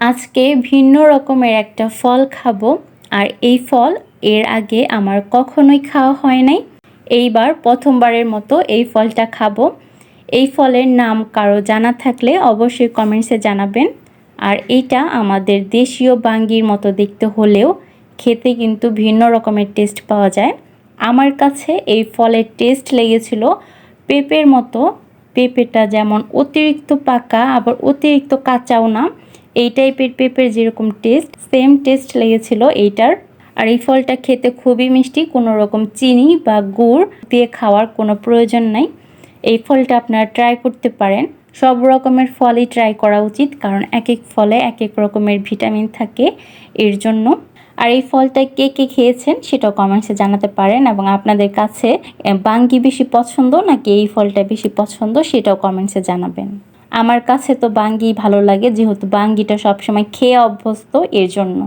আজকে ভিন্ন রকমের একটা ফল খাবো। আর এই ফল এর আগে আমার কখনোই খাওয়া হয় নাই। এইবার প্রথমবারের মতো এই ফলটা খাবো। এই ফলের নাম কারো জানা থাকলে অবশ্যই কমেন্টসে জানাবেন। আর এইটা আমাদের দেশীয় বাঙ্গির মতো দেখতে হলেও খেতে কিন্তু ভিন্ন রকমের টেস্ট পাওয়া যায়। আমার কাছে এই ফলের টেস্ট লেগেছিল পেঁপের মতো। পেঁপেটা যেমন অতিরিক্ত পাকা আবার অতিরিক্ত কাঁচাও না, এই টাইপের পেঁপের যেরকম টেস্ট সেম টেস্ট লেগেছিল এইটার। আর এই ফলটা খেতে খুবই মিষ্টি, কোনো রকম চিনি বা গুড় দিয়ে খাওয়ার কোনো প্রয়োজন নাই। এই ফলটা আপনারা ট্রাই করতে পারেন। সব রকমের ফলই ট্রাই করা উচিত, কারণ এক এক ফলে এক এক রকমের ভিটামিন থাকে এর জন্য। আর এই ফলটা কে কে খেয়েছেন সেটাও কমেন্টসে জানাতে পারেন, এবং আপনাদের কাছে বাঙ্গি বেশি পছন্দ নাকি এই ফলটা বেশি পছন্দ সেটাও কমেন্টসে জানাবেন। আমার কাছে তো বাঙ্গি ভালো লাগে, যেহেতু বাঙ্গিটা সবসময় খেয়ে অভ্যস্ত এর জন্য।